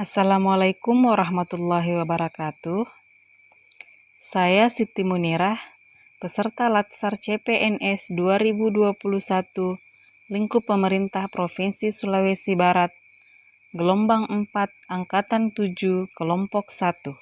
Assalamualaikum warahmatullahi wabarakatuh. Saya Siti Munirah, peserta Latsar CPNS 2021, lingkup pemerintah Provinsi Sulawesi Barat, gelombang 4, angkatan 7, kelompok 1.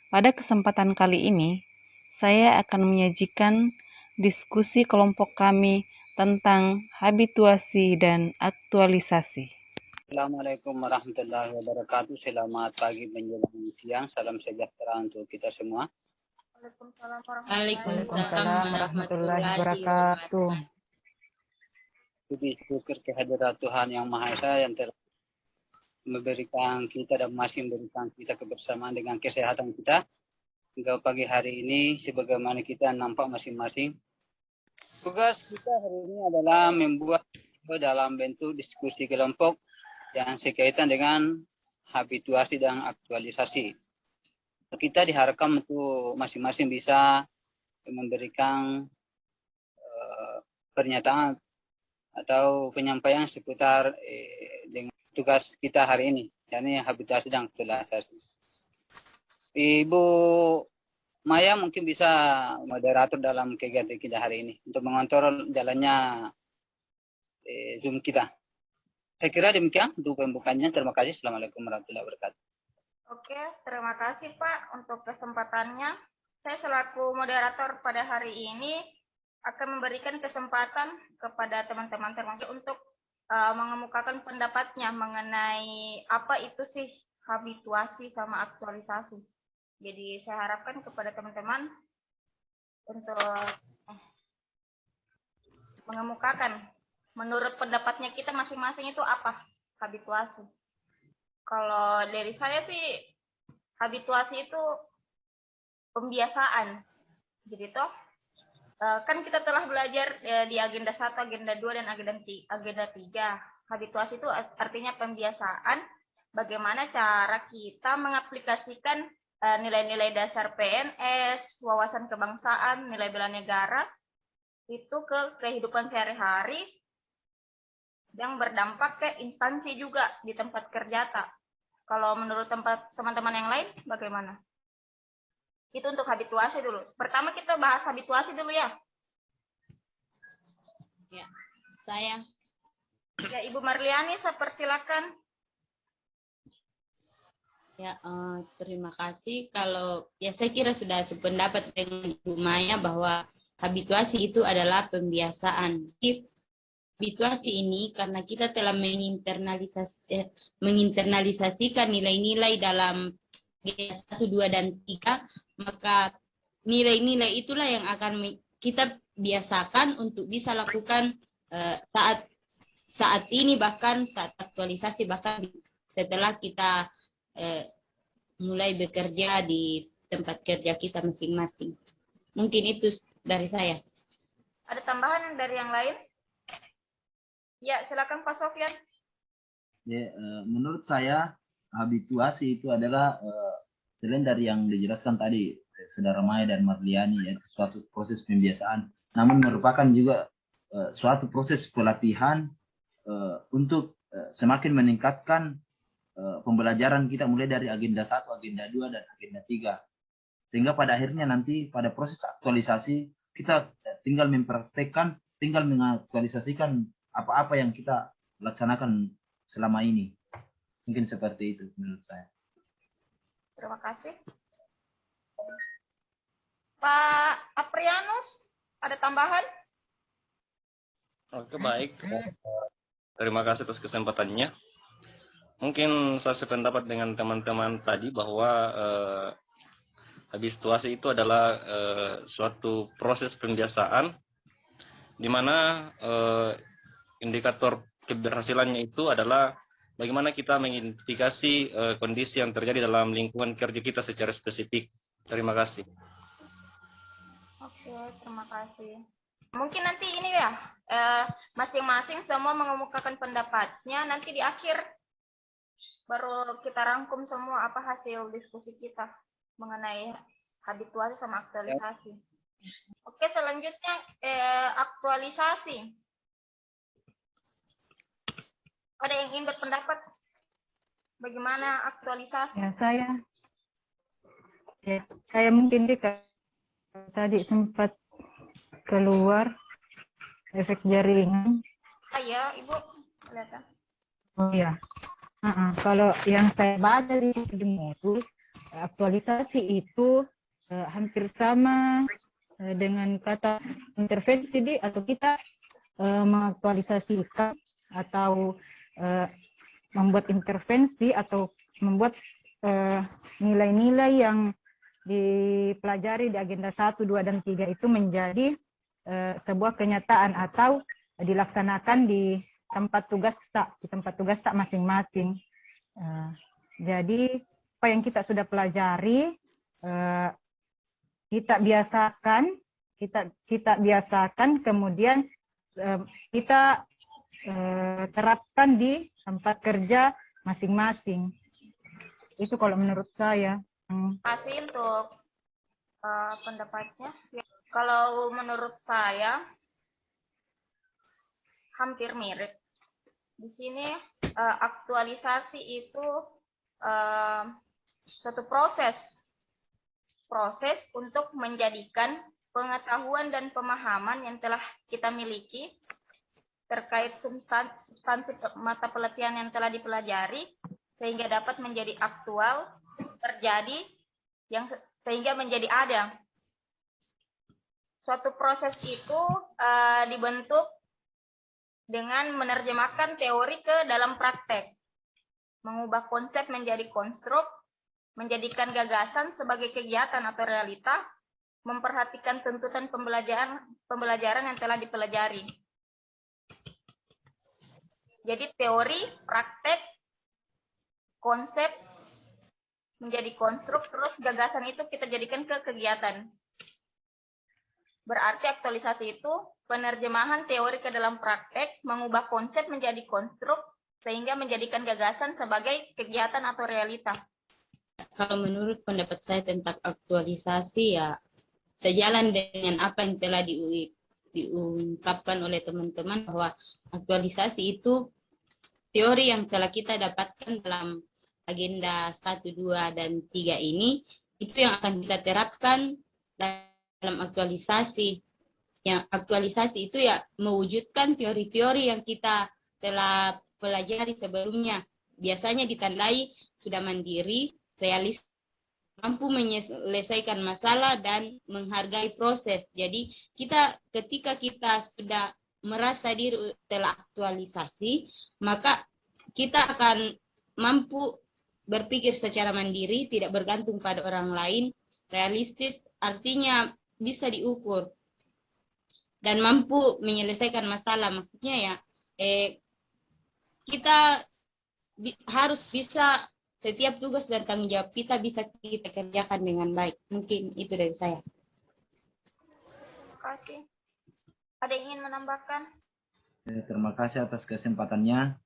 Pada kesempatan kali ini, saya akan menyajikan diskusi kelompok kami tentang habituasi dan aktualisasi. Assalamualaikum warahmatullahi wabarakatuh. Selamat pagi menjelang siang. Salam sejahtera untuk kita semua. Waalaikumsalam warahmatullahi wabarakatuh. Puji syukur kehadirat Tuhan Yang Maha Esa yang telah memberikan kita dan masih memberikan kita kebersamaan dengan kesehatan kita. Hingga pagi hari ini, sebagaimana kita nampak masing-masing. Tugas kita hari ini adalah membuat dalam bentuk diskusi kelompok yang sekaitan dengan habituasi dan aktualisasi. Kita diharapkan untuk masing-masing bisa memberikan pernyataan atau penyampaian seputar dengan tugas kita hari ini, yakni habituasi dan aktualisasi. Ibu Maya mungkin bisa moderator dalam kegiatan kita hari ini untuk mengontrol jalannya Zoom kita. Saya kira demikian untuk pembukaannya. Terima kasih. Assalamualaikum warahmatullahi wabarakatuh. Oke, terima kasih Pak untuk kesempatannya. Saya selaku moderator pada hari ini akan memberikan kesempatan kepada teman-teman termasuk untuk mengemukakan pendapatnya mengenai apa itu sih habituasi sama aktualisasi. Jadi saya harapkan kepada teman-teman untuk mengemukakan menurut pendapatnya kita masing-masing itu apa habituasi. Kalau dari saya sih habituasi itu pembiasaan. Jadi toh kan kita telah belajar di agenda 1, agenda 2 dan agenda 3. Habituasi itu artinya pembiasaan bagaimana cara kita mengaplikasikan nilai-nilai dasar PNS, wawasan kebangsaan, nilai bela negara itu ke kehidupan sehari-hari yang berdampak ke instansi juga di tempat kerja. Kalau menurut teman-teman yang lain bagaimana? Itu untuk habituasi dulu. Pertama kita bahas habituasi dulu ya. Ya, saya. Ya, Ibu Marliani, silakan. Ya, terima kasih. Kalau ya saya kira sudah sependapat dengan Ibu Maya bahwa habituasi itu adalah pembiasaan. Habituasi ini karena kita telah menginternalisasikan nilai-nilai dalam G1, 2, dan 3, maka nilai-nilai itulah yang akan kita biasakan untuk bisa lakukan saat ini, bahkan saat aktualisasi, bahkan setelah kita mulai bekerja di tempat kerja kita masing-masing. Mungkin itu dari saya. Ada tambahan dari yang lain? Ya, silakan Pak Sofyan. Ya, menurut saya habituasi itu adalah selain dari yang dijelaskan tadi Saudara Maya dan Marliani, yaitu suatu proses pembiasaan, namun merupakan juga suatu proses pelatihan untuk semakin meningkatkan pembelajaran kita mulai dari agenda 1, agenda 2, dan agenda 3. Sehingga pada akhirnya nanti pada proses aktualisasi kita tinggal mempraktekkan, tinggal mengaktualisasikan apa-apa yang kita laksanakan selama ini. Mungkin seperti itu menurut saya. Terima kasih. Pak Aprianus, ada tambahan? Oke, baik. Terima kasih atas kesempatannya. Mungkin saya sependapat dengan teman-teman tadi bahwa habituasi itu adalah suatu proses pembiasaan di mana indikator keberhasilannya itu adalah bagaimana kita mengidentifikasi kondisi yang terjadi dalam lingkungan kerja kita secara spesifik. Terima kasih. Oke, terima kasih. Mungkin nanti ini ya, masing-masing semua mengemukakan pendapatnya, nanti di akhir baru kita rangkum semua apa hasil diskusi kita mengenai habituasi sama aktualisasi. Oke, selanjutnya aktualisasi. Ada yang ingin berpendapat? bagaimana aktualisasi? Ya, saya mungkin tadi sempat keluar efek jaringan. Ya, Ibu, silakan. Oh iya. Kalau yang saya baca di modul, aktualisasi itu hampir sama dengan kata intervensi atau kita mengaktualisasikan atau membuat intervensi atau membuat nilai-nilai yang dipelajari di agenda 1, 2, dan 3 itu menjadi sebuah kenyataan atau dilaksanakan di tempat tugas tak masing-masing. Jadi apa yang kita sudah pelajari kita biasakan kemudian kita terapkan di tempat kerja masing-masing. Itu kalau menurut saya. Terima kasih untuk pendapatnya. Ya, kalau menurut saya hampir mirip. Di sini aktualisasi itu suatu proses untuk menjadikan pengetahuan dan pemahaman yang telah kita miliki terkait substansi mata pelatihan yang telah dipelajari sehingga dapat menjadi aktual, terjadi, sehingga menjadi ada. Suatu proses itu dibentuk dengan menerjemahkan teori ke dalam praktek, mengubah konsep menjadi konstruk, menjadikan gagasan sebagai kegiatan atau realita, memperhatikan tuntutan pembelajaran yang telah dipelajari. Jadi teori, praktek, konsep menjadi konstruk, terus gagasan itu kita jadikan ke kegiatan. Berarti aktualisasi itu penerjemahan teori ke dalam praktek, mengubah konsep menjadi konstruk, sehingga menjadikan gagasan sebagai kegiatan atau realita. Kalau menurut pendapat saya tentang aktualisasi, ya sejalan dengan apa yang telah diungkapkan oleh teman-teman, bahwa aktualisasi itu teori yang telah kita dapatkan dalam agenda 1, 2, dan 3 ini, itu yang akan kita terapkan dalam aktualisasi. Yang aktualisasi itu ya mewujudkan teori-teori yang kita telah pelajari sebelumnya. Biasanya ditandai sudah mandiri, realis, mampu menyelesaikan masalah dan menghargai proses. Jadi ketika kita sudah merasa diri telah aktualisasi, maka kita akan mampu berpikir secara mandiri, tidak bergantung pada orang lain, realistis, artinya bisa diukur dan mampu menyelesaikan masalah. Maksudnya ya, kita harus bisa setiap tugas dan tanggung jawab kita bisa kita kerjakan dengan baik. Mungkin itu dari saya. Terima kasih. Ada yang ingin menambahkan? Terima kasih atas kesempatannya.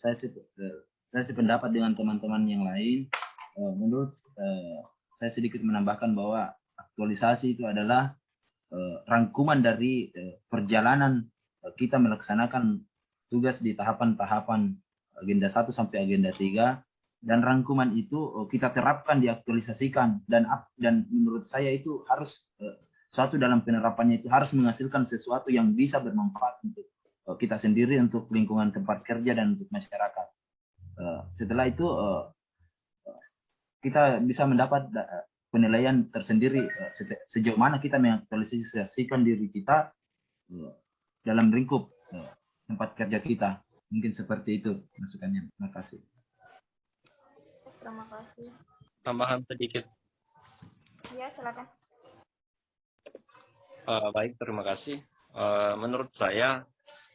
Saya sependapat dengan teman-teman yang lain. Menurut saya sedikit menambahkan bahwa aktualisasi itu adalah rangkuman dari perjalanan kita melaksanakan tugas di tahapan-tahapan agenda 1 sampai agenda 3, dan rangkuman itu kita terapkan, diaktualisasikan, dan menurut saya itu harus suatu dalam penerapannya itu harus menghasilkan sesuatu yang bisa bermanfaat untuk kita sendiri, untuk lingkungan tempat kerja, dan untuk masyarakat. Setelah itu kita bisa mendapat penilaian tersendiri sejauh mana kita mengaktualisasikan diri kita dalam lingkup tempat kerja kita. Mungkin seperti itu masukannya. Terima kasih. Terima kasih. Tambahan sedikit. Ya, silakan. Baik, terima kasih. Menurut saya,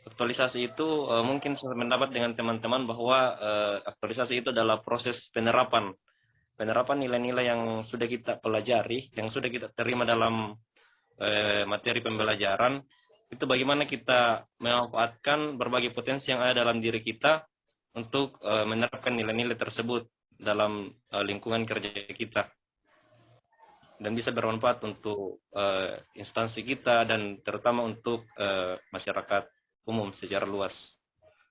aktualisasi itu mungkin saya mendapat dengan teman-teman bahwa aktualisasi itu adalah proses penerapan nilai-nilai yang sudah kita pelajari, yang sudah kita terima dalam materi pembelajaran, itu bagaimana kita memanfaatkan berbagai potensi yang ada dalam diri kita untuk menerapkan nilai-nilai tersebut dalam lingkungan kerja kita, dan bisa bermanfaat untuk instansi kita dan terutama untuk masyarakat umum secara luas.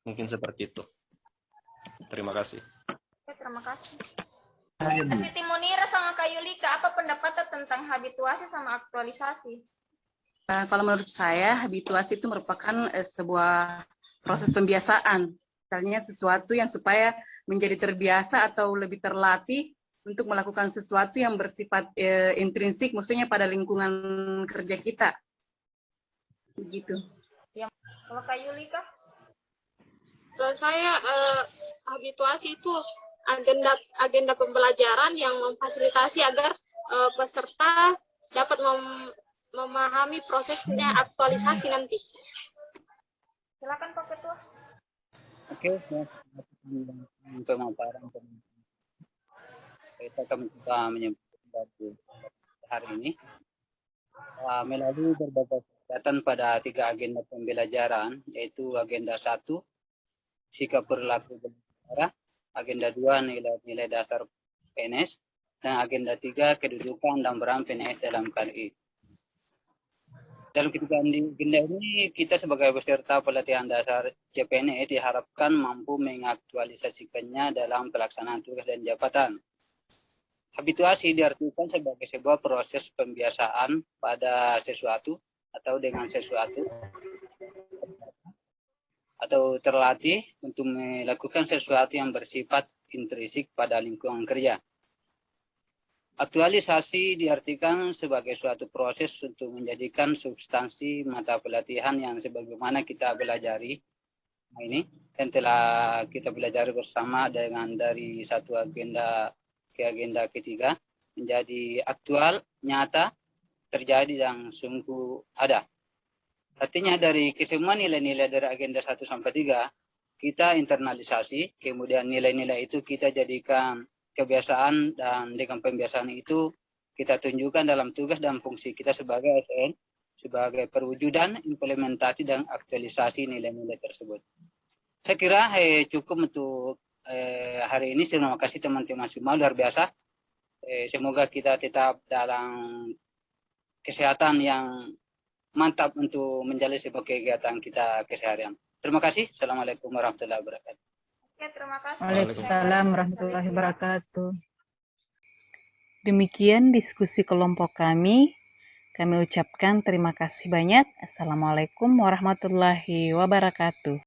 Mungkin seperti itu. Terima kasih. Terima kasih. Ayo, Bu. Siti Munira sama Kak Yulika, apa pendapatnya tentang habituasi sama aktualisasi? Kalau menurut saya, habituasi itu merupakan sebuah proses pembiasaan. Misalnya sesuatu yang supaya menjadi terbiasa atau lebih terlatih untuk melakukan sesuatu yang bersifat intrinsik, maksudnya pada lingkungan kerja kita. Begitu. Ya, kalau Kak Yulika? Menurut saya habituasi itu agenda pembelajaran yang memfasilitasi agar peserta dapat memahami prosesnya aktualisasi nanti. Silakan Pak Ketua. Oke, pemaparan kita akan mencoba menyampaikan hari ini melalui berbagai kegiatan pada 3 agenda pembelajaran, yaitu agenda 1, sikap perilaku bernegara, agenda 2, nilai-nilai dasar PNS, dan agenda 3, kedudukan dan peran PNS dalam KRI. Dalam ketiga agenda ini, kita sebagai peserta pelatihan dasar CPNS diharapkan mampu mengaktualisasikannya dalam pelaksanaan tugas dan jabatan. Habituasi diartikan sebagai sebuah proses pembiasaan pada sesuatu atau dengan sesuatu, atau terlatih untuk melakukan sesuatu yang bersifat intrinsik pada lingkungan kerja. Aktualisasi diartikan sebagai suatu proses untuk menjadikan substansi mata pelatihan yang sebagaimana kita pelajari ini dan telah kita pelajari bersama dengan dari satu agenda ke agenda ketiga menjadi aktual, nyata, terjadi dan sungguh ada. Artinya dari kesemua nilai-nilai dari agenda 1 sampai 3 kita internalisasi, kemudian nilai-nilai itu kita jadikan kebiasaan, dan dengan pembiasaan itu kita tunjukkan dalam tugas dan fungsi kita sebagai ASN sebagai perwujudan implementasi dan aktualisasi nilai-nilai tersebut. Saya kira cukup untuk hari ini. Terima kasih teman-teman semua, luar biasa. Semoga kita tetap dalam kesehatan yang mantap untuk menjalani sebuah kegiatan kita keseharian. Terima kasih. Assalamualaikum warahmatullahi wabarakatuh. Oke, terima kasih. Waalaikumsalam warahmatullahi wabarakatuh. Demikian diskusi kelompok kami. Kami ucapkan terima kasih banyak. Assalamualaikum warahmatullahi wabarakatuh.